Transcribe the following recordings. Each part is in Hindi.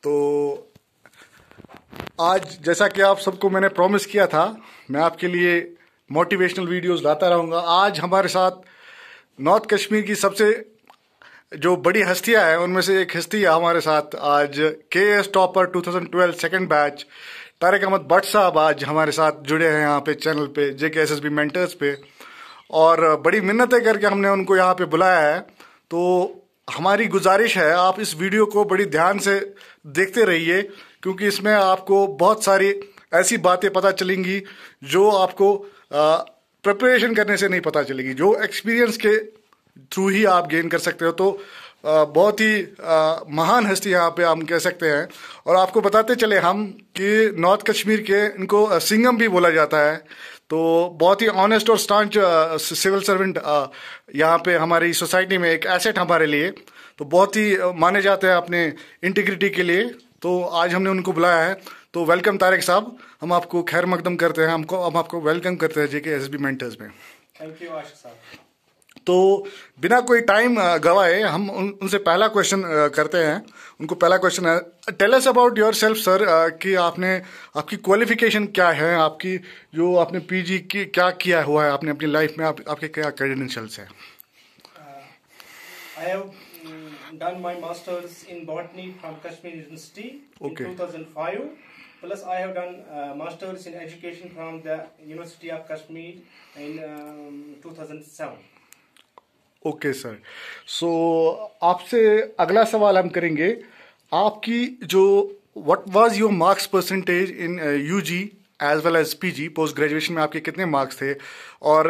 तो आज जैसा कि आप सबको मैंने प्रॉमिस किया था, मैं आपके लिए मोटिवेशनल वीडियोस लाता रहूँगा। आज हमारे साथ नॉर्थ कश्मीर की सबसे जो बड़ी हस्तियां हैं उनमें से एक हस्ती है हमारे साथ आज, KS topper 2012 second batch Tariq Ahmed Bhat साहब आज हमारे साथ जुड़े हैं यहाँ पे चैनल पे JKSSB मेंटर्स पे, और बड़ी मिन्नतें करके हमने उनको यहाँ पे बुलाया है। तो हमारी गुजारिश है आप इस वीडियो को बड़ी ध्यान से देखते रहिए, क्योंकि इसमें आपको बहुत सारी ऐसी बातें पता चलेंगी जो आपको प्रिपरेशन करने से नहीं पता चलेगी, जो एक्सपीरियंस के थ्रू ही आप गेन कर सकते हो। तो बहुत ही महान हस्ती यहाँ पे हम कह सकते हैं। और आपको बताते चले हम कि नॉर्थ कश्मीर के इनको सिंघम भी बोला जाता है। तो बहुत ही ऑनेस्ट और स्टांच सिविल सर्वेंट यहाँ पे हमारी सोसाइटी में एक एसेट हमारे लिए, तो बहुत ही माने जाते हैं अपने इंटीग्रिटी के लिए। तो आज हमने उनको बुलाया है। तो वेलकम तारिक साहब, हम आपको खैर मकदम करते हैं, हम आपको वेलकम करते हैं JKSSB मेंटर्स में। थैंक यू आशिक साहब। तो बिना कोई टाइम गवाए हम उनसे पहला क्वेश्चन करते हैं। उनको पहला क्वेश्चन है, tell us about yourself sir, कि आपकी क्वालिफिकेशन क्या है, आपकी जो आपने PG की क्या किया हुआ है आपने अपनी लाइफ में, आपके क्या क्रेडेंशियल्स हैं? I have done my masters in botany from Kashmir University in 2005. Plus, I have done masters in education from the University of Kashmir in 2007. Okay sir, so आपसे अगला सवाल हम करेंगे, आपकी जो what was your marks percentage in UG as well as PG, post graduation में आपके कितने मार्क्स थे, और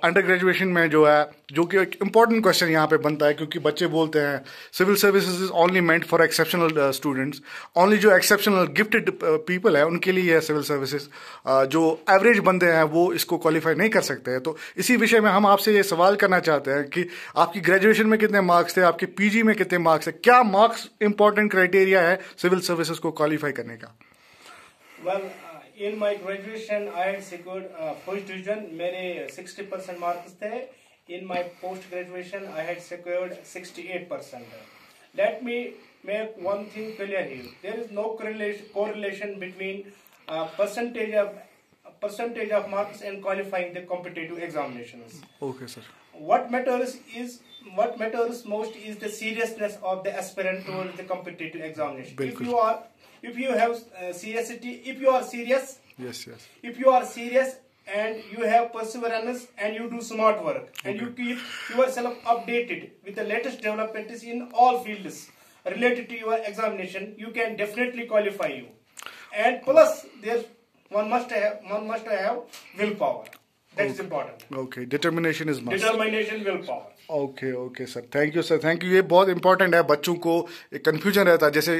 अंडर ग्रेजुएशन में जो है, जो कि एक इम्पॉर्टेंट क्वेश्चन यहाँ पे बनता है, क्योंकि बच्चे बोलते हैं civil services is only meant for exceptional students, only जो एक्सेप्शनल गिफ्टेड पीपल है उनके लिए है सिविल सर्विसेज, जो एवरेज बंदे हैं वो इसको क्वालिफाई नहीं कर सकते हैं। तो इसी विषय में हम आपसे ये सवाल करना चाहते हैं कि आपकी ग्रेजुएशन में कितने मार्क्स थे, आपके PG में कितने मार्क्स है, क्या मार्क्स इंपॉर्टेंट क्राइटेरिया है सिविल सर्विसेज को क्वालिफाई करने का? In my graduation, I had secured first division. मेरे 60% मार्क्स थे. In my post graduation, I had secured 68%. Let me make one thing clear here. There is no correlation between percentage of marks and qualifying the competitive examinations. Okay, sir. What matters most is the seriousness of the aspirant towards the competitive examination. If you have seriousity, if you are serious, yes, if you are serious and you have perseverance and you do smart work, and you keep yourself updated with the latest developments in all fields related to your examination, you can definitely qualify you. And plus, one must have willpower. That is important. Okay, determination is must. Determination, willpower. Okay sir, thank you sir, thank you. ये बहुत इंपॉर्टेंट है, बच्चों को एक कन्फ्यूजन रहता है, जैसे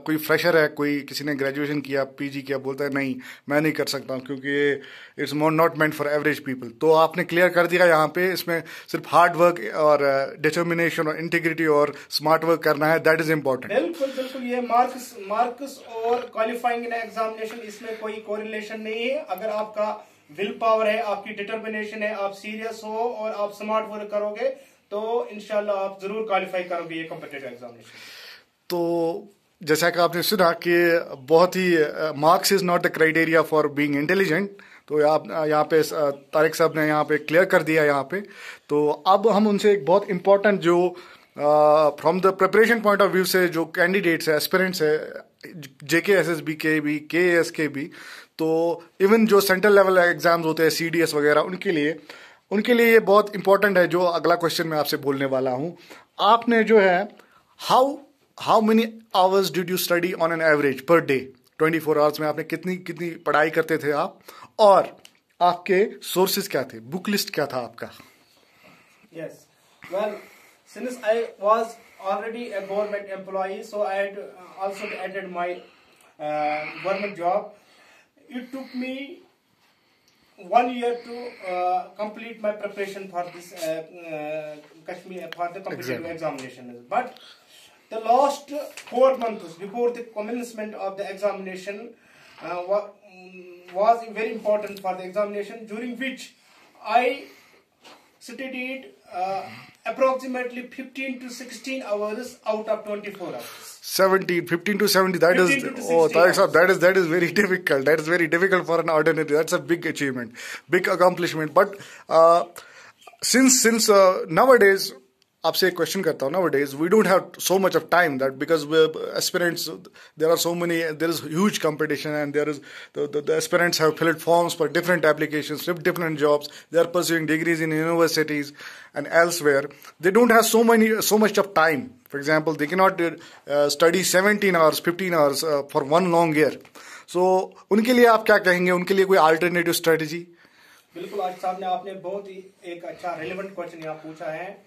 कोई फ्रेशर है, किसी ने ग्रेजुएशन किया, PG किया, बोलता है नहीं मैं नहीं कर सकता हूँ क्योंकि ये it's not meant for average people. तो आपने क्लियर कर दिया यहाँ पे, इसमें सिर्फ हार्ड वर्क और डिटर्मिनेशन और इंटीग्रिटी और स्मार्ट वर्क करना है, दैट इज इम्पोर्टेंट। बिल्कुल ये मार्क्स और क्वालिफाइंग इन एग्जामिनेशन, इसमें कोई कोरिलेशन नहीं है। अगर आपका विल पावर है, आपकी डिटर्मिनेशन है, आप सीरियस हो और आप स्मार्ट वर्क करोगे तो इंशाल्लाह आप जरूर क्वालिफाई करोगे ये कॉम्पिटिटिव एग्जामिनेशन। तो जैसा कि आपने सुना कि बहुत ही marks is not the criteria for being intelligent, तो आप यहाँ पे तारिक साहब ने यहाँ पे क्लियर कर दिया यहाँ पे। तो अब हम उनसे एक बहुत इंपॉर्टेंट जो from the preparation point of view से जो कैंडिडेट्स है, एस्पिरेंट्स है JKSSB के भी, KS के भी, तो इवन जो सेंट्रल लेवल एग्जाम्स होते हैं CDS वगैरह, उनके लिए ये बहुत इंपॉर्टेंट है। जो अगला क्वेश्चन मैं आपसे बोलने वाला हूं, आपने जो है how many hours did you study on an average per day? 24 hours में आपने कितनी पढ़ाई करते थे आप, और आपके सोर्सेज क्या थे, बुक लिस्ट क्या था आपका? Yes, well, since I was already a government employee, so I had also added my government job. It took me 1 year to complete my preparation for this Kashmir, for the competitive examination. But the last 4 months before the commencement of the examination was very important for the examination, during which I studied approximately 15 to 16 hours out of 24 hours. 15 to 70. That is, oh, that is very difficult. That is very difficult for an ordinary. That's a big achievement, big accomplishment. But since nowadays, आपसे एक क्वेश्चन करता हूँ. Nowadays we don't have so much of time, that because aspirants, there are so many, there is huge competition, and there is the aspirants have filled forms for different applications, different jobs. They are pursuing degrees in universities and elsewhere. They don't have so much of time. For example, they cannot study 17 hours, 15 hours for one long year. So उनके लिए आप क्या कहेंगे? उनके लिए कोई alternative strategy? बिल्कुल, आज साहब ने आपने बहुत ही एक अच्छा रेलेवेंट क्वेश्चन यहाँ पूछा है.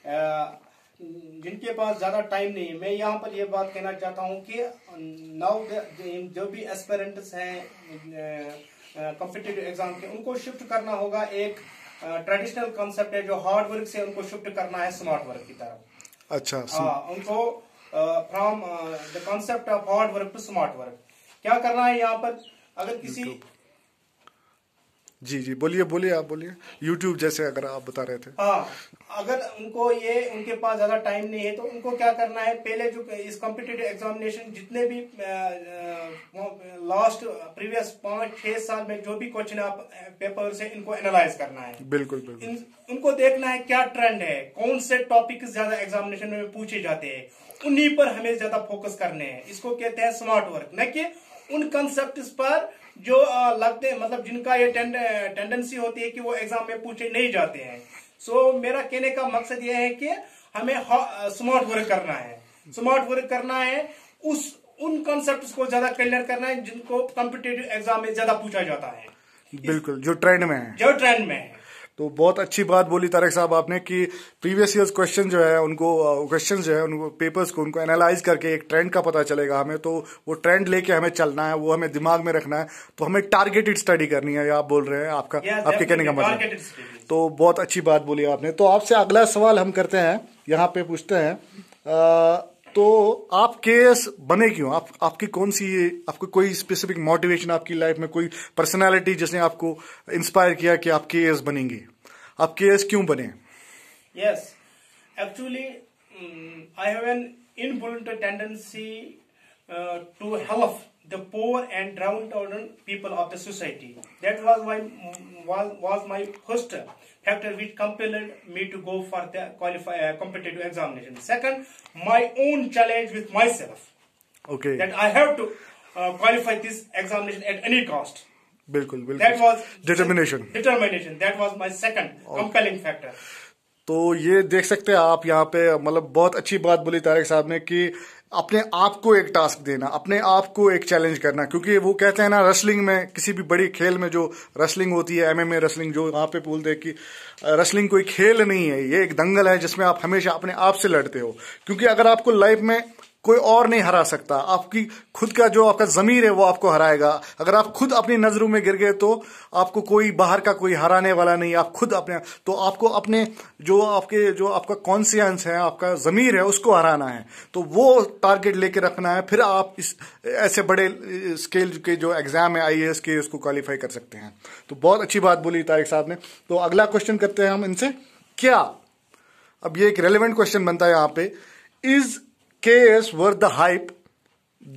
जिनके पास ज्यादा टाइम नहीं है, मैं यहाँ पर ये बात कहना चाहता हूँ कि नाउ जो भी एस्पिरेंट्स हैं कॉम्पिटिटिव एग्जाम के, उनको शिफ्ट करना होगा. एक ट्रेडिशनल कॉन्सेप्ट है जो हार्ड वर्क से उनको शिफ्ट करना है स्मार्ट वर्क की तरफ. अच्छा. उनको from the concept of hard work to smart work क्या करना है यहाँ पर. अगर किसी जी बोलिए आप बोलिए. यूट्यूब जैसे अगर आप बता रहे थे. हाँ, अगर उनके पास ज्यादा टाइम नहीं है तो उनको क्या करना है, पहले जो इस कॉम्पिटिटिव एग्जामिनेशन जितने भी लास्ट प्रीवियस 5-6 साल में जो भी क्वेश्चन आप पेपर से इनको एनालाइज करना है. बिल्कुल. उनको देखना है क्या ट्रेंड है, कौन से टॉपिक ज्यादा एग्जामिनेशन में पूछे जाते हैं, उन्हीं पर हमें ज्यादा फोकस करने हैं. इसको कहते हैं स्मार्ट वर्क, न कि उन कंसेप्ट पर जो लगते हैं, मतलब जिनका ये टेंडेंसी होती है कि वो एग्जाम में पूछे नहीं जाते हैं. सो मेरा कहने का मकसद ये है कि हमें स्मार्ट वर्क करना है. स्मार्ट वर्क करना है, उन कॉन्सेप्ट्स को ज्यादा क्लियर करना है जिनको कॉम्पिटिटिव एग्जाम में ज्यादा पूछा जाता है. बिल्कुल, जो ट्रेंड में है. तो बहुत अच्छी बात बोली तारिक साहब आपने कि प्रीवियस ईयर्स क्वेश्चन जो है उनको पेपर्स को उनको एनालाइज करके एक ट्रेंड का पता चलेगा हमें. तो वो ट्रेंड लेके हमें चलना है, वो हमें दिमाग में रखना है. तो हमें टारगेटेड स्टडी करनी है, आप बोल रहे हैं. आपके कहने का मतलब. तो बहुत अच्छी बात बोली आपने. तो आपसे अगला सवाल हम करते हैं, यहाँ पे पूछते हैं, तो आप केएस बने क्यों? आपकी आपको कोई स्पेसिफिक मोटिवेशन, आपकी लाइफ में कोई पर्सनालिटी जिसने आपको इंस्पायर किया कि आप केएस बनेंगे? आप केएस क्यों बने? Yes, actually I have an involuntary tendency to help the poor and downtrodden people of the society. That was my first factor which compelled me to go for the competitive examination. Second, my own challenge with myself. Okay. That I have to qualify this examination at any cost. बिल्कुल. That was determination. That was my second compelling factor. तो ये देख सकते हैं आप यहाँ पे, मतलब बहुत अच्छी बात बोली तारिक साहब ने कि अपने आप को एक टास्क देना, अपने आप को एक चैलेंज करना. क्योंकि वो कहते हैं ना, रेसलिंग में, किसी भी बड़ी खेल में जो रेसलिंग होती है, एमएमए रेसलिंग, जो वहां पे बोलते हैं कि रेसलिंग कोई खेल नहीं है, ये एक दंगल है जिसमें आप हमेशा अपने आप से लड़ते हो. क्योंकि अगर आपको लाइफ में कोई और नहीं हरा सकता, आपकी खुद का जो आपका जमीर है वो आपको हराएगा. अगर आप खुद अपनी नजरों में गिर गए तो आपको कोई बाहर का कोई हराने वाला नहीं, आप खुद अपने. तो आपको अपने जो आपका कॉन्शियंस है, आपका जमीर है, उसको हराना है. तो वो टारगेट लेके रखना है, फिर आप इस ऐसे बड़े स्केल के जो एग्जाम है आईएएस के, उसको क्वालिफाई कर सकते हैं. तो बहुत अच्छी बात बोली तारिक साहब ने. तो अगला क्वेश्चन करते हैं हम इनसे. क्या, अब ये एक रेलेवेंट क्वेश्चन बनता है यहाँ पे, is KS worth the hype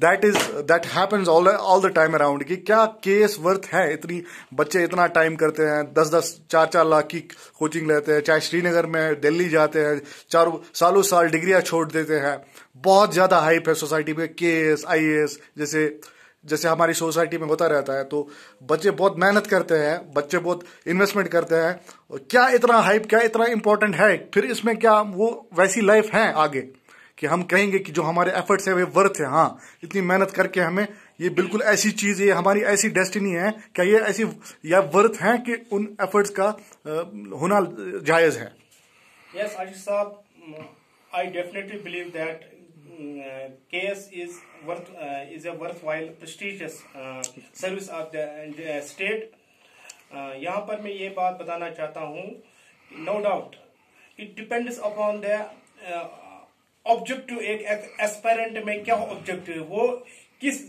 that happens all the time around? कि क्या KS वर्थ है? इतनी बच्चे इतना टाइम करते हैं, 10-10 4-4 लाख की कोचिंग लेते हैं, चाहे श्रीनगर में, दिल्ली जाते हैं, सालों साल डिग्रियां छोड़ देते हैं. बहुत ज्यादा हाइप है सोसाइटी में KS IAS जैसे हमारी सोसाइटी में होता रहता है. तो बच्चे बहुत मेहनत करते हैं, बच्चे बहुत इन्वेस्टमेंट करते हैं. क्या इतना हाइप, क्या इतना इंपॉर्टेंट है? फिर इसमें क्या वो वैसी लाइफ है आगे कि हम कहेंगे कि जो हमारे एफर्ट्स है वे वर्थ है? हाँ, इतनी मेहनत करके हमें ये बिल्कुल ऐसी चीज है, हमारी ऐसी डेस्टिनी है, क्या ये ऐसी या वर्थ है कि उन एफर्ट्स का होना जायज है? यस आशीष साहब, I definitely believe that KS is a worthwhile prestigious service of the state. यहाँ पर मैं ये बात बताना चाहता हूँ, no doubt it depends upon the objective. एक एस्पायरेंट में क्या ऑब्जेक्टिव है, वो किस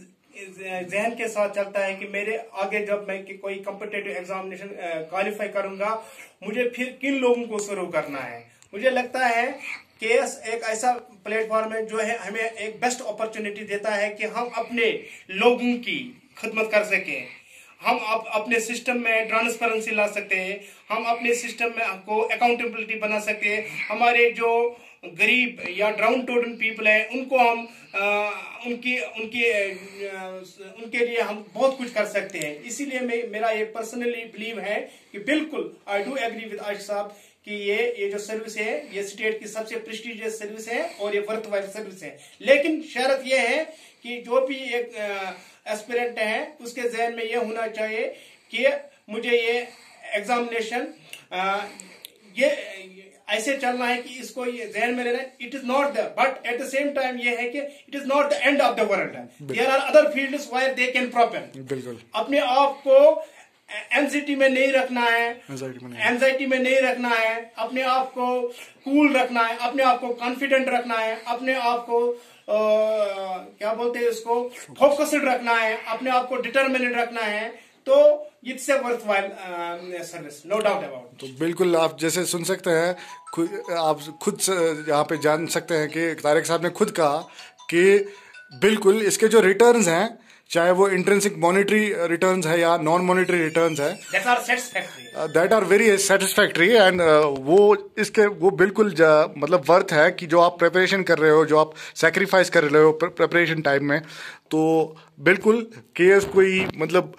जहन के साथ चलता है कि मेरे आगे जब मैं कोई कॉम्पिटिटिव एग्जामिनेशन क्वालिफाई करूंगा, मुझे फिर किन लोगों को सर्व करना है। मुझे लगता है केएस एक ऐसा प्लेटफॉर्म है जो है हमें एक बेस्ट अपॉर्चुनिटी देता है कि हम अपने लोगों की खिदमत कर सकें, हम अपने सिस्टम में ट्रांसपेरेंसी ला सकते हैं, हम अपने सिस्टम में को अकाउंटेबिलिटी बना सकते हैं, हमारे जो गरीब या डाउन टोडन पीपल है उनको हम उनके लिए हम बहुत कुछ कर सकते हैं। इसीलिए मेरा ये पर्सनली बिलीव है कि बिल्कुल I do agree with Ashish साहब कि ये जो सर्विस है ये स्टेट की सबसे प्रेस्टिजियस सर्विस है और ये वर्थवाइल सर्विस है। लेकिन शर्त ये है कि जो भी एक एस्पिरेंट है उसके जहन में ये होना चाहिए कि मुझे ये एग्जामिनेशन ये ऐसे चलना है कि इसको ये जहन में लेना है। It is not the but at the same time ये है कि it is not the end of the world. There are other fields where they can proper. बिल्कुल अपने आप को एंजाइटी में नहीं रखना है, एंजाइटी में नहीं रखना है, अपने आप को कूल रखना है, अपने आप को कॉन्फिडेंट रखना है, अपने आप को क्या बोलते हैं इसको फोकस्ड रखना है, अपने आप को डिटरमिनेड रखना है। तो it's a worthwhile service, no doubt about. तो बिल्कुल आप जैसे सुन सकते हैं, आप खुद यहाँ पे जान सकते हैं कि तारिक साहब ने खुद कहा कि बिल्कुल इसके जो रिटर्न्स हैं, चाहे वो इंट्रिंसिक मॉनेटरी रिटर्न्स है या नॉन मॉनेटरी रिटर्न्स है, that are very satisfactory and वो बिल्कुल मतलब वर्थ है कि जो आप प्रिपरेशन कर रहे हो, जो आप सेक्रीफाइस कर रहे हो प्रिपरेशन टाइम में। तो बिल्कुल केएस कोई मतलब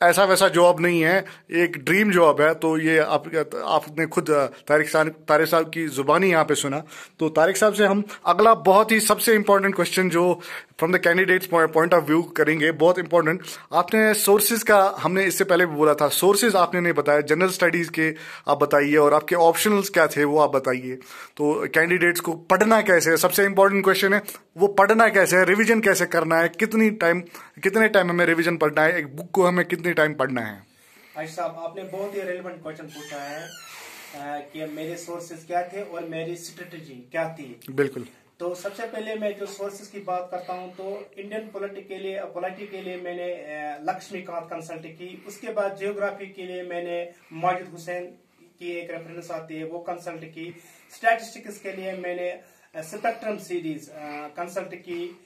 ऐसा वैसा जॉब नहीं है, एक ड्रीम जॉब है। तो ये आपने खुद तारिक साहब की जुबानी यहाँ पे सुना। तो तारिक साहब से हम अगला बहुत ही सबसे इम्पोर्टेंट क्वेश्चन जो from the candidates point of view करेंगे, बहुत इंपॉर्टेंट। आपने सोर्सेज का, हमने इससे पहले भी बोला था, सोर्सेज आपने नहीं बताया, जनरल स्टडीज के आप बताइए और आपके ऑप्शनल्स क्या थे वो आप बताइए। तो कैंडिडेट्स को पढ़ना कैसे है, सबसे इंपॉर्टेंट क्वेश्चन है, वो पढ़ना कैसे है, रिविजन कैसे करना है, कितने टाइम हमें रिविजन पढ़ना है, एक बुक को हमें कितने टाइम पढ़ना है। आशिष साहब आपने बहुत ही रेलेवेंट क्वेश्चन पूछा है कि मेरे सोर्सेज क्या थे और मेरी स्ट्रेटजी क्या थी। बिल्कुल। तो सबसे पहले मैं जो सोर्सेज की बात करता हूं तो इंडियन पॉलिटी के लिए मैंने लक्ष्मीकांत कंसल्ट की। उसके बाद जियोग्राफी के लिए मैंने माजिद हुसैन की एक रेफरेंस आती है वो कंसल्ट की। स्टैटिस्टिक्स के लिए मैंने स्पेक्ट्रम सीरीज कंसल्ट की।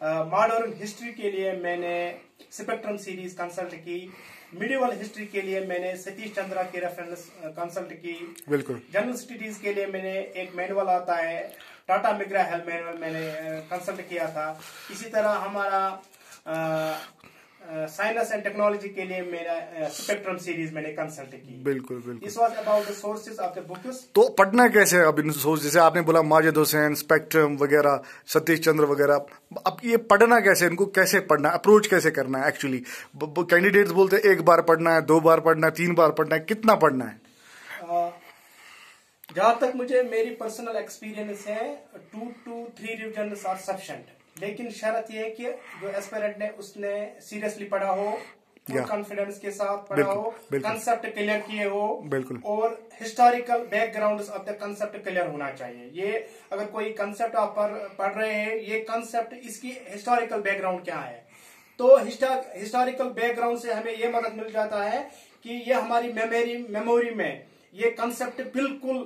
मॉडर्न हिस्ट्री के लिए मैंने स्पेक्ट्रम सीरीज कंसल्ट की। मिडिवल हिस्ट्री के लिए मैंने सतीश चंद्रा की रेफरेंस कंसल्ट की। बिल्कुल। जनरल स्टडीज के लिए मैंने एक मैनुअल आता है टाटा मिग्रा हेल्थ मैनुअल मैंने कंसल्ट किया था। इसी तरह हमारा साइंस एंड टेक्नोलॉजी के लिए मेरा स्पेक्ट्रम सीरीज मैंने कंसल्ट की। बिल्कुल बिल्कुल। This was about the sources of the books. तो पढ़ना कैसे है अब इन सोर्स, जैसे आपने बोला माजिद हुसैन, स्पेक्ट्रम वगैरह, सतीश चंद्र वगैरह, अब ये पढ़ना कैसे, इनको कैसे पढ़ना, अप्रोच कैसे करना है एक्चुअली। कैंडिडेट्स बोलते हैं 1 बार पढ़ना है, 2 बार पढ़ना है, 3 बार पढ़ना है, कितना पढ़ना है? जहां तक मुझे मेरी पर्सनल एक्सपीरियंस है 2 to 3 रिविजन आर सफिशिएंट। लेकिन शर्त यह है कि जो एस्पिरेंट ने उसने सीरियसली पढ़ा हो, कॉन्फिडेंस के साथ पढ़ा हो, कंसेप्ट क्लियर किए हो, और historical background of the concept clear होना चाहिए। ये अगर कोई कंसेप्ट आप पढ़ रहे हैं, ये कंसेप्ट इसकी हिस्टोरिकल बैकग्राउंड क्या है, तो हिस्टोरिकल बैकग्राउंड से हमें ये मदद मिल जाता है कि ये हमारी मेमोरी में ये कंसेप्ट बिल्कुल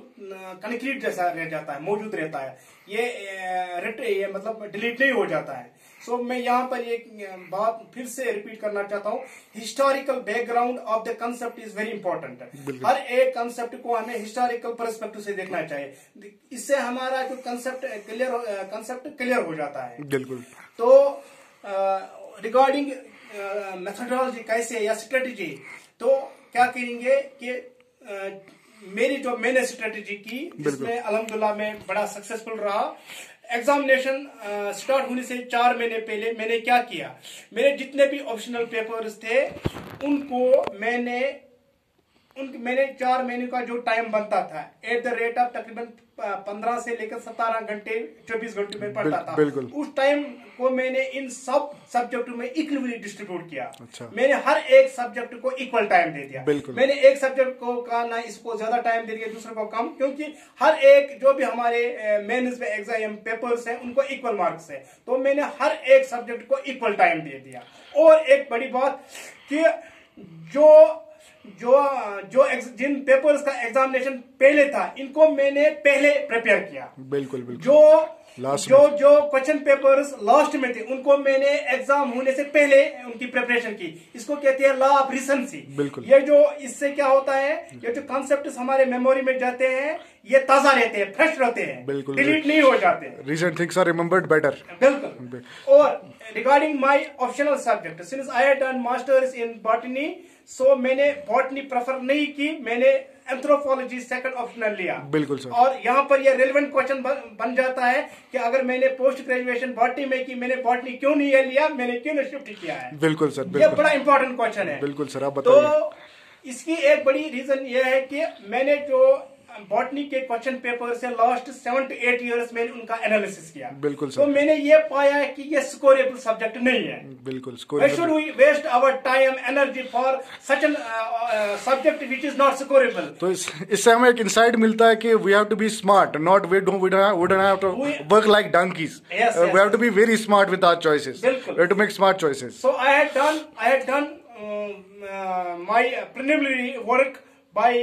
कंक्रीट जैसा रह जाता है, मौजूद रहता है, ये मतलब डिलीट नहीं हो जाता है। सो मैं यहाँ पर ये बात फिर से रिपीट करना चाहता हूँ, historical background of the concept is very important. हर एक कंसेप्ट को हमें हिस्टोरिकल पर्सपेक्टिव से देखना चाहिए, इससे हमारा जो कंसेप्ट क्लियर हो जाता है। बिल्कुल। तो रिगार्डिंग मेथोडोलॉजी कैसे या स्ट्रेटेजी, तो क्या करेंगे कि मैंने स्ट्रेटेजी की, जिसमें अल्हम्दुलिल्लाह मैं बड़ा सक्सेसफुल रहा। एग्जामिनेशन स्टार्ट होने से 4 महीने पहले मैंने क्या किया, मेरे जितने भी ऑप्शनल पेपर्स थे उनको मैंने मैंने 4 महीने का जो टाइम बनता था एट द रेट ऑफ तकरीबन 15 से लेकर 17 घंटे 24 घंटे में पढ़ता था। उस टाइम को मैंने इन सब सब्जेक्ट में इक्वली डिस्ट्रीब्यूट किया। अच्छा। मैंने हर एक सब्जेक्ट को इक्वल टाइम दे दिया। मैंने एक सब्जेक्ट को का ना इसको ज्यादा टाइम दे दिया, दूसरे को कम, क्योंकि हर एक जो भी हमारे मेंस में एग्जाम पेपर्स हैं उनको इक्वल मार्क्स है, तो मैंने हर एक सब्जेक्ट को इक्वल टाइम दे दिया। और एक बड़ी बात कि जिन पेपर्स का एग्जामिनेशन पहले था इनको मैंने पहले प्रिपेयर किया। बिल्कुल। जो क्वेश्चन पेपर्स लास्ट में थे उनको मैंने एग्जाम होने से पहले उनकी प्रिपरेशन की। इसको कहते हैं लॉ ऑफ रिसेंसी। ये जो इससे क्या होता है, ये जो कॉन्सेप्ट हमारे मेमोरी में जाते हैं ये ताजा रहते हैं, फ्रेश रहते हैं, डिलीट नहीं हो जाते। Recent things are remembered better. बिल्कुल। और regarding my optional subject, since I had done masters in botany, so मैंने बॉटनी प्रेफर नहीं की, मैंने एंथ्रोपोलॉजी सेकंड ऑप्शनल लिया। बिल्कुल सर। और यहाँ पर ये रेलेवेंट क्वेश्चन बन जाता है कि अगर मैंने पोस्ट ग्रेजुएशन बॉटनी में की, मैंने बॉटनी क्यों नहीं लिया, मैंने क्यों नहीं शिफ्ट किया है। बिल्कुल सर, ये बड़ा इंपॉर्टेंट क्वेश्चन है। बिल्कुल सर, आप बताइए। तो इसकी एक बड़ी रीजन ये है कि मैंने जो बॉटनी के क्वेश्चन पेपर से लास्ट 7 to 8 इयर्स में उनका एनालिसिस किया। बिल्कुल सर। तो मैंने ये पाया है कि ये स्कोरेबल सब्जेक्ट नहीं है। बिल्कुल Why should we waste our time, energy for such a subject which is not scoreable? तो इससे हमें एक इंसाइट मिलता है कि we have to be smart, not we don't have to work like donkeys. Yes, we have to be very smart with our choices. बिल्कुल। We have to make smart choices. So I had done my preliminary work by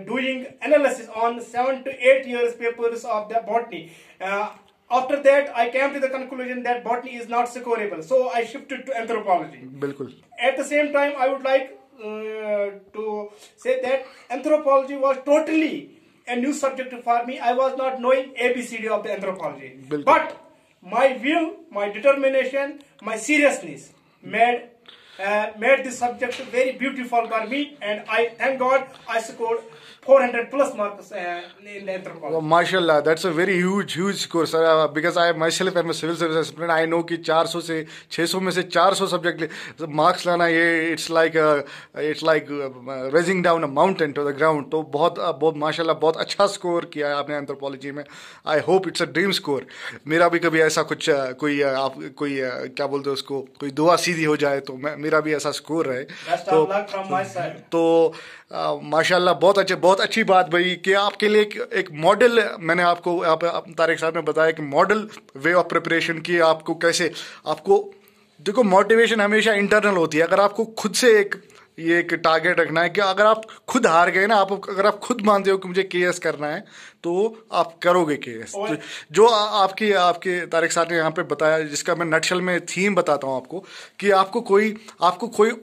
doing analysis on 7 to 8 years papers of the botany. After that, I came to the conclusion that botany is not scoreable, so I shifted to anthropology. बिल्कुल। At the same time, I would like to say that anthropology was totally a new subject for me. I was not knowing ABCD of the anthropology. बिल्कुल। But my will, my determination, my seriousness made this subject very beautiful for me, and I thank God I scored 400 plus marks in the anthropology. Well, mashallah, that's a very huge score, sir. Because I myself am a civil service aspirant, I know कि 400 से 600 में से 400 सब्जेक्ट मार्क्स लाना, ये it's like raising down a mountain to the ground. तो बहुत माशाल्लाह बहुत अच्छा स्कोर किया है आपने एंथ्रोपोलॉजी में। I hope it's a dream score. मेरा भी कभी ऐसा कुछ कोई क्या बोलते हैं उसको, कोई दुआ सीधी हो जाए तो मेरा भी ऐसा स्कोर रहे। Best of luck from my side. तो माशाल्लाह बहुत अच्छी बात भाई कि आपके लिए एक मॉडल मैंने आपको तारिक साहब ने बताया कि मॉडल वे ऑफ प्रिपरेशन की आपको कैसे, आपको देखो मोटिवेशन हमेशा इंटरनल होती है। अगर आपको खुद से एक टारगेट रखना है कि अगर आप खुद हार गए ना, अगर आप खुद मानते हो कि मुझे केएस करना है तो आप करोगे केएस। तो जो आपके तारिक साहब ने यहाँ पे बताया, जिसका मैं नटशल में थीम बताता हूँ आपको, कि आपको कोई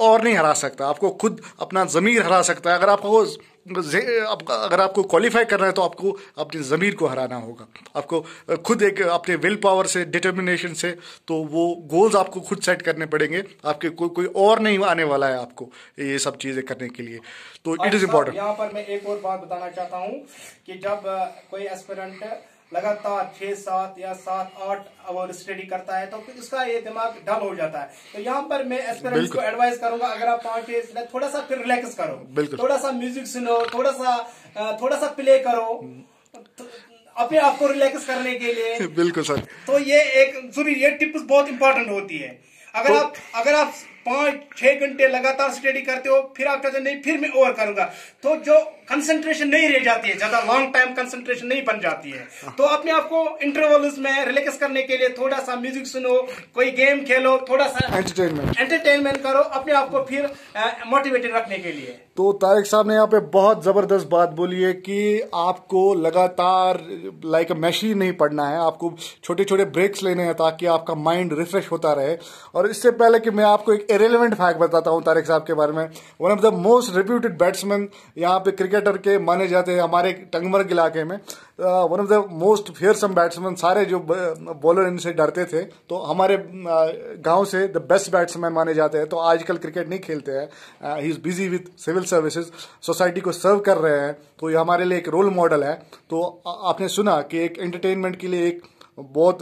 और नहीं हरा सकता, आपको खुद अपना ज़मीर हरा सकता है। अगर आपको क्वालिफाई करना है तो आपको अपनी ज़मीर को हराना होगा, आपको खुद अपने विल पावर से, डिटर्मिनेशन से, तो वो गोल्स आपको खुद सेट करने पड़ेंगे। आपके कोई और नहीं आने वाला है आपको ये सब चीज़ें करने के लिए, तो इट इज़ इम्पोर्टेंट। यहाँ पर मैं एक और बात बताना चाहता हूँ कि जब कोई एस्पिरेंट लगातार 6, 7 या 7, 8 आवर स्टडी करता है तो फिर उसका ये दिमाग डल हो जाता है। तो यहाँ पर मैं एस्पिरेंट्स को एडवाइस करूंगा, अगर आप 5 थोड़ा सा फिर रिलैक्स करो, थोड़ा सा म्यूजिक सुनो, थोड़ा सा प्ले करो अपने आप को रिलैक्स करने के लिए। बिल्कुल सर। तो ये टिप्स बहुत इंपॉर्टेंट होती है। अगर आप 5-6 घंटे लगातार स्टडी करते हो, फिर आप कहते नहीं फिर मैं और करूंगा, तो जो कंसंट्रेशन नहीं रह जाती है, ज्यादा लॉन्ग टाइम कंसंट्रेशन नहीं बन जाती है। तो अपने आप को इंटरवल्स में रिलैक्स करने के लिए थोड़ा सा म्यूजिक सुनो, कोई गेम खेलो, थोड़ा सा एंटरटेनमेंट करो अपने आप को फिर मोटिवेटेड रखने के लिए। तो तारिक साहब ने यहाँ पे बहुत जबरदस्त बात बोली है कि आपको लगातार लाइक अ मशीन नहीं पढ़ना है, आपको छोटे छोटे ब्रेक्स लेने हैं ताकि आपका माइंड रिफ्रेश होता रहे। और इससे पहले कि मैं आपको एक इरेलेवेंट फैक्ट बताता हूँ तारिक साहब के बारे में, one of the most reputed batsman यहाँ पे क्रिकेटर के माने जाते हैं हमारे टंगमर्ग इलाके में, one of the most fearsome batsman, सारे जो बॉलर इनसे डरते थे, तो हमारे गांव से द बेस्ट बैट्समैन माने जाते हैं। तो आजकल क्रिकेट नहीं खेलते हैं, he is busy with civil services, society को सर्व कर रहे हैं, तो ये हमारे लिए एक रोल मॉडल है। तो आपने सुना कि एक एंटरटेनमेंट के लिए एक बहुत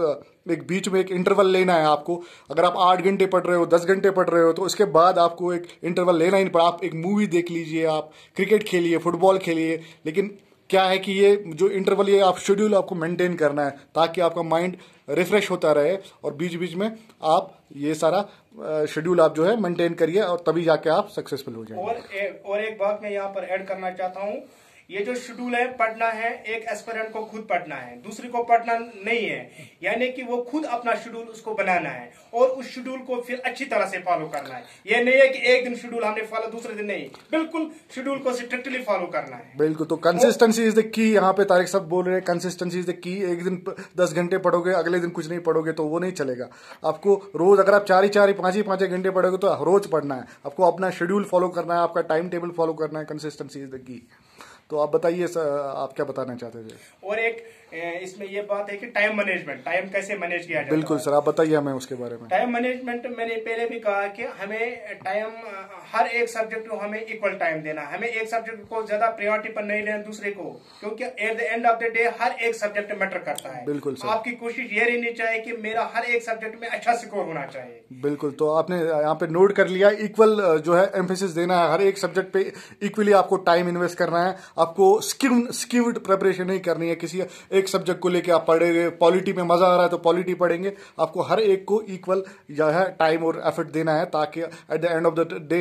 एक बीच में एक इंटरवल लेना है आपको। अगर आप 8 घंटे पढ़ रहे हो, 10 घंटे पढ़ रहे हो, तो उसके बाद आपको एक इंटरवल लेना ही नहीं पड़ा। आप एक मूवी देख लीजिए, आप क्रिकेट खेलिए, फुटबॉल खेलिए, लेकिन क्या है कि ये जो इंटरवल, ये आप शेड्यूल आपको मेंटेन करना है ताकि आपका माइंड रिफ्रेश होता रहे, और बीच बीच में आप ये सारा शेड्यूल आप जो है मेंटेन करिए, और तभी जाके आप सक्सेसफुल हो जाएंगे। और एक बात मैं यहाँ पर ऐड करना चाहता हूँ, ये जो शेड्यूल है पढ़ना है, एक एस्पिरेंट को खुद पढ़ना है, दूसरे को पढ़ना नहीं है। यानी कि वो खुद अपना शेड्यूल उसको बनाना है और उस शेड्यूल को फिर अच्छी तरह से फॉलो करना है। ये नहीं है कि एक दिन शेड्यूल हमने फॉलो, दूसरे दिन नहीं, बिल्कुल शेड्यूल को स्ट्रिक्टली फॉलो करना है। बिल्कुल, तो कंसिस्टेंसी इज द की। यहाँ पे तारिक साहब बोल रहे हैं कंसिस्टेंसी इज द की। एक दिन 10 घंटे पढ़ोगे, अगले दिन कुछ नहीं पढ़ोगे तो वो नहीं चलेगा। आपको रोज, अगर आप 4 5 घंटे पढ़ोगे तो रोज पढ़ना है। आपको अपना शेड्यूल फॉलो करना है, आपका टाइम टेबल फॉलो करना है। Consistency is the key. तो आप बताइए आप क्या बताना चाहते थे? और एक इसमें ये बात है कि टाइम मैनेजमेंट, टाइम कैसे मैनेज किया जाता है। बिल्कुल सर, आप बताइए हमें उसके बारे में। टाइम मैनेजमेंट मैंने पहले भी कहा कि हमें टाइम, हर एक सब्जेक्ट को हमें इक्वल टाइम देना। हमें एक सब्जेक्ट को ज्यादा प्रायोरिटी पर नहीं लेना दूसरे को, क्योंकि at the end of the day हर एक सब्जेक्ट मैटर करता है। बिल्कुल सर। आपकी कोशिश ये रहनी चाहिए कि मेरा हर एक सब्जेक्ट में अच्छा स्कोर होना चाहिए। बिल्कुल, तो आपने यहाँ पे नोट कर लिया, इक्वल जो है एम्फेसिस देना है, हर एक सब्जेक्ट पे इक्वली आपको टाइम इन्वेस्ट करना है। आपको स्किव्ड प्रिपरेशन नहीं करनी है। किसी एक सब्जेक्ट को लेके आप पढ़ेंगे, पॉलिटी में मजा आ रहा है तो पॉलिटी पढ़ेंगे। आपको हर एक को इक्वल जो है टाइम और एफर्ट देना है, ताकि at the end of the day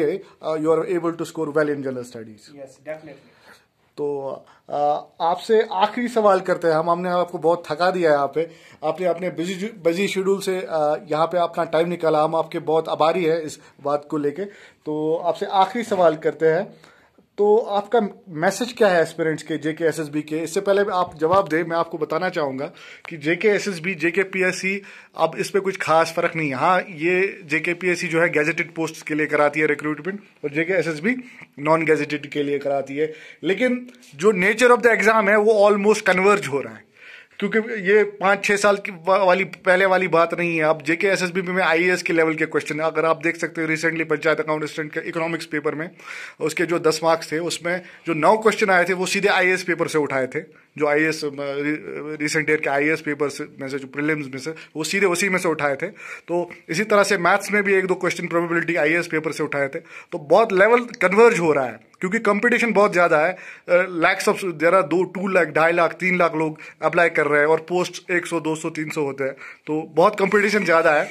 you are able to score well in general studies. Yes, definitely. तो आपसे आखिरी सवाल करते हैं हम। हमने आपको बहुत थका दिया है यहाँ पे, आपने अपने बिजी शेड्यूल से यहाँ पे अपना टाइम निकाला। हम आपके बहुत आभारी है इस बात को लेके। तो आपसे आखिरी सवाल करते हैं, तो आपका मैसेज क्या है एस्पिरेंट्स के, जेके एसएसबी के? इससे पहले आप जवाब दें, मैं आपको बताना चाहूंगा कि जेके एसएसबी, जेके पीएससी, अब इस पे कुछ खास फर्क नहीं है। हाँ, ये जेके पीएससी जो है गैजेटेड पोस्ट के लिए कराती है रिक्रूटमेंट, और जेके एसएसबी नॉन गैजेटेड के लिए कराती है। लेकिन जो नेचर ऑफ द एग्जाम है वो ऑलमोस्ट कन्वर्ज हो रहा है, क्योंकि ये 5-6 साल की पहले वाली बात नहीं है। अब जेके एसएसबी में आईएएस के लेवल के क्वेश्चन है। अगर आप देख सकते हो रिसेंटली पंचायत अकाउंटेंट के इकोनॉमिक्स पेपर में उसके जो 10 मार्क्स थे, उसमें जो 9 क्वेश्चन आए थे वो सीधे आईएएस पेपर से उठाए थे। जो आईएएस रिसेंट ईयर के आईएएस पेपर में से, जो प्रीलिम्स में से, वो सीधे उसी में से उठाए थे। तो इसी तरह से मैथ्स में भी 1-2 क्वेश्चन प्रोबेबिलिटी आईएएस पेपर से उठाए थे। तो बहुत लेवल कन्वर्ज हो रहा है, क्योंकि कंपटीशन बहुत ज्यादा है। लैक्स ऑफ, जरा 2 लाख, 2.5 लाख, 3 लाख लोग अप्लाई कर रहे हैं, और पोस्ट 100, 200, 300 होते हैं। तो बहुत कंपटीशन ज्यादा है।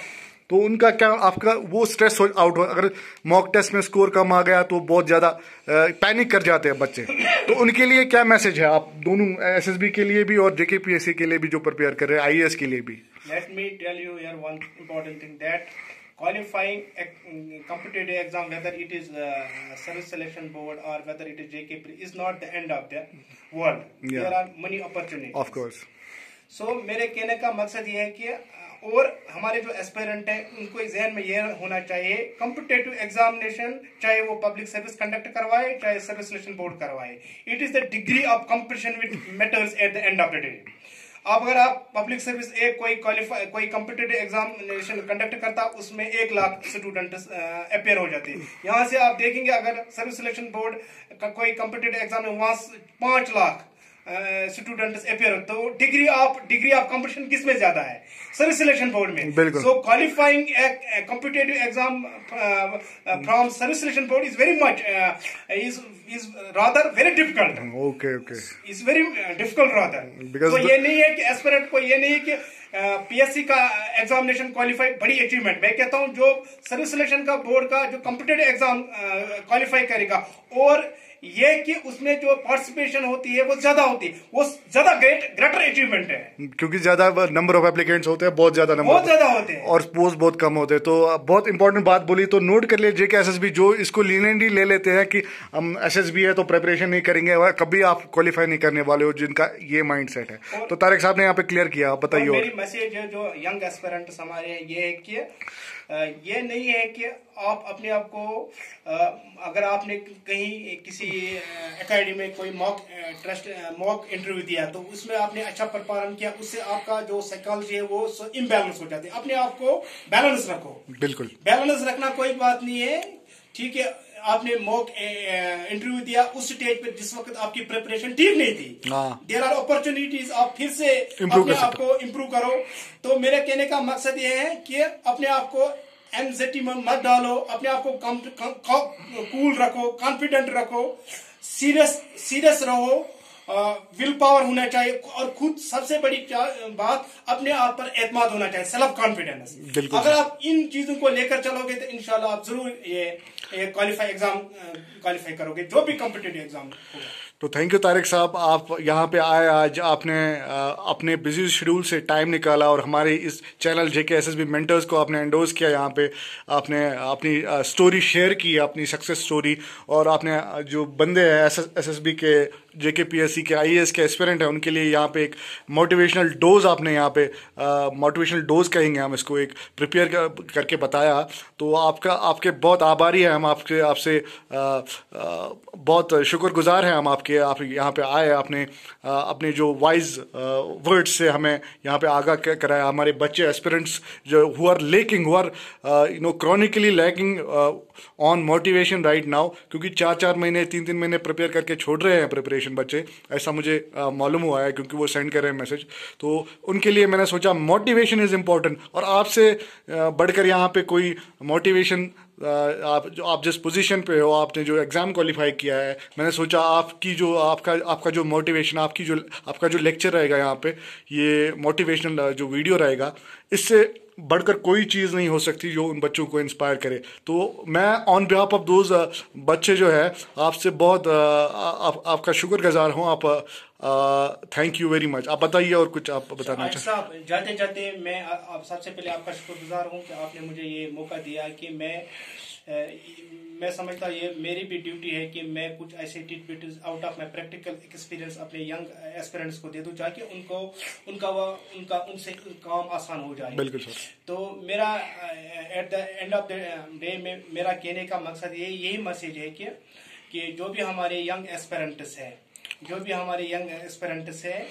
तो उनका क्या, आपका वो स्ट्रेस आउट हो, अगर मॉक टेस्ट में स्कोर कम आ गया तो बहुत ज्यादा पैनिक कर जाते हैं बच्चे। तो उनके लिए क्या मैसेज है, आप दोनों, एसएसबी के लिए भी और जेके पीएससी के लिए भी जो प्रिपेयर कर रहे हैं, आईएएस के लिए भी? Let me tell you here one important thing, that qualifying a competitive exam, whether it is service selection board or whether it is JKP, is not the end of the world. Yeah. There are many opportunities. Of course. So मेरे कहने का मकसद ये है कि और हमारे जो एस्पिरेंट हैं उनको जहन में ये होना चाहिए, कॉम्पिटिटिव एग्जामिनेशन चाहे वो पब्लिक सर्विस कंडक्ट करवाए चाहे सर्विस सिलेक्शन बोर्ड करवाए, it is the degree of competition which matters eight the end of the day. अब अगर आप पब्लिक सर्विस एक कोई कॉम्पिटिटिव एग्जामिनेशन कंडक्ट करता, उसमें 1 लाख स्टूडेंट अपेयर हो जाते। यहाँ से आप देखेंगे अगर सर्विस सिलेक्शन बोर्ड का कोई कॉम्पिटिटिव एग्जाम में वहां 5 लाख स्टूडेंट्स अपेयर, तो डिग्री ऑफ कंपटीशन किस में ज्यादा है? सर्विस सिलेक्शन बोर्ड में। So qualifying competitive exam from service selection board is very much is rather very difficult. Okay. It's very difficult rather. तो ये नहीं है कि एस्पिरेंट को ये नहीं है कि पीएससी का एग्जामिनेशन क्वालिफाई बड़ी अचीवमेंट। मैं कहता हूँ जो सर्विस सिलेक्शन का बोर्ड का जो कॉम्पिटिटिव एग्जाम क्वालिफाई करेगा, और ये कि उसमें जो पार्टिसिपेशन होती है वो ज्यादा होती है, वो ज्यादा ग्रेटर अचीवमेंट है, क्योंकि ज्यादा नंबर ऑफ एप्लीकेंट्स होते हैं, बहुत ज्यादा होते हैं, और पोस्ट बहुत कम होते हैं। तो बहुत इंपॉर्टेंट बात बोली, तो नोट कर लीजिए कि एसएसबी जो इसको लीनियंटली ले लेते हैं कि हम एसएसबी है तो प्रिपरेशन नहीं करेंगे, कभी आप क्वालिफाई नहीं करने वाले हो, जिनका ये माइंड सेट है। तो तारिक साहब ने यहाँ पे क्लियर किया, आप बताइए। मेरी मैसेज है जो यंग एस्पिरेंट्स हमारे, ये है कि ये नहीं है कि आप अपने आप को अगर आपने कहीं किसी एकेडमी में कोई मॉक इंटरव्यू दिया तो उसमें आपने अच्छा परफॉर्म किया, उससे आपका जो साइकोलॉजी है वो इम्बैलेंस हो जाती है। अपने आप को बैलेंस रखो। बिल्कुल, बैलेंस रखना कोई बात नहीं है, ठीक है। आपने मॉक इंटरव्यू दिया उस स्टेज पे जिस वक्त आपकी प्रिपरेशन ठीक नहीं थी, देयर आर अपॉर्चुनिटीज, आप फिर से अपने आप को इम्प्रूव करो। तो मेरे कहने का मकसद ये है कि अपने आप को एंजाइटी में मत डालो, अपने आप को कूल रखो, कॉन्फिडेंट रखो, सीरियस रहो, विल पावर होना चाहिए और खुद सबसे बड़ी बात अपने आप पर एतमाद होना चाहिए, सेल्फ कॉन्फिडेंस। अगर आप इन चीजों को लेकर चलोगे तो इंशाल्लाह आप जरूर ये क्वालिफाई करोगे जो भी कॉम्पिटिटिव एग्जाम होगा। तो थैंक यू तारिक साहब, आप यहाँ पे आए, आज आपने अपने बिजी शेड्यूल से टाइम निकाला और हमारे इस चैनल JKSSB मेंटर्स को आपने एंडोर्स किया। यहाँ पे आपने अपनी स्टोरी शेयर की, अपनी सक्सेस स्टोरी, और आपने जो बंदे हैं SSB के, JKPSC के, IAS के एस्पिरेंट हैं, उनके लिए यहाँ पे एक मोटिवेशनल डोज आपने यहाँ पे मोटिवेशनल डोज कहेंगे हम इसको, एक प्रिपेयर करके बताया। तो आपके बहुत आभारी हैं हम, आपसे बहुत शुक्रगुजार हैं हम आपके, आप यहाँ पे आए, आपने अपने जो वाइज वर्ड्स से हमें यहाँ पे आगाह कराया। हमारे बच्चे एस्पिरेंट्स जो who are chronically lacking on motivation right now, क्योंकि 4-4 महीने 3-3 महीने प्रिपेयर करके छोड़ रहे हैं प्रिपरेशन बच्चे, ऐसा मुझे मालूम हुआ है क्योंकि वो सेंड कर रहे हैं मैसेज। तो उनके लिए मैंने सोचा मोटिवेशन इज़ इम्पॉर्टेंट, और आपसे बढ़कर यहाँ पे कोई मोटिवेशन, आप जिस पोजीशन पे हो, आपने जो एग्ज़ाम क्वालिफाई किया है, मैंने सोचा आपका जो मोटिवेशन, आपका जो लेक्चर रहेगा यहाँ पे, ये मोटिवेशनल जो वीडियो रहेगा, इससे बढ़कर कोई चीज़ नहीं हो सकती जो उन बच्चों को इंस्पायर करे। तो मैं ऑन बिहाफ ऑफ दोज बच्चे जो है आपसे बहुत आपका शुक्रगुजार हूँ। आप थैंक यू वेरी मच। आप बताइए और कुछ आप बताना चाहते? जाते जाते मैं आप सबसे पहले आपका शुक्रगुजार हूँ कि आपने मुझे ये मौका दिया कि मैं समझता ये मेरी भी ड्यूटी है कि मैं कुछ ऐसे tips out of my practical experience अपने यंग एस्पिरेंट्स को दे दूं, ताकि उनसे काम आसान हो जाए। बिल्कुल सर। तो मेरा eight the end of the day में मेरा कहने का मकसद यही मैसेज है कि जो भी हमारे यंग एस्पिरेंट्स है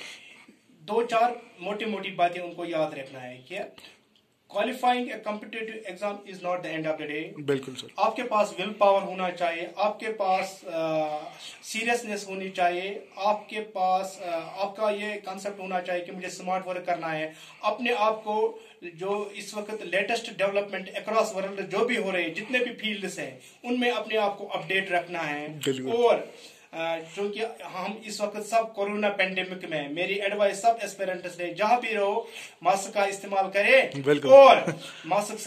2-4 मोटी बातें उनको याद रखना है कि qualifying A competitive exam is not the end of the day. बिल्कुल सर। आपके पास विल पावर होना चाहिए, आपके पास सीरियसनेस होनी चाहिए, आपके पास आपका ये कॉन्सेप्ट होना चाहिए कि मुझे स्मार्ट वर्क करना है। अपने आप को जो इस वक्त लेटेस्ट डेवलपमेंट अक्रॉस वर्ल्ड जो भी हो रहे हैं, जितने भी फील्ड्स हैं, उनमें अपने आप को अपडेट रखना है। और क्योंकि हम इस वक्त सब कोरोना पेंडेमिक में, मेरी एडवाइस सब एस्पिरेंट्स ने, जहां भी रहो मास्क का इस्तेमाल करें और मास्क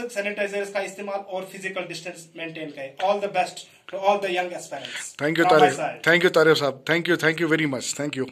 सैनिटाइजर्स का इस्तेमाल और फिजिकल डिस्टेंस मेंटेन करें। All the best to all the young aspirants. Thank you Tariq sahab, thank you very much, thank you.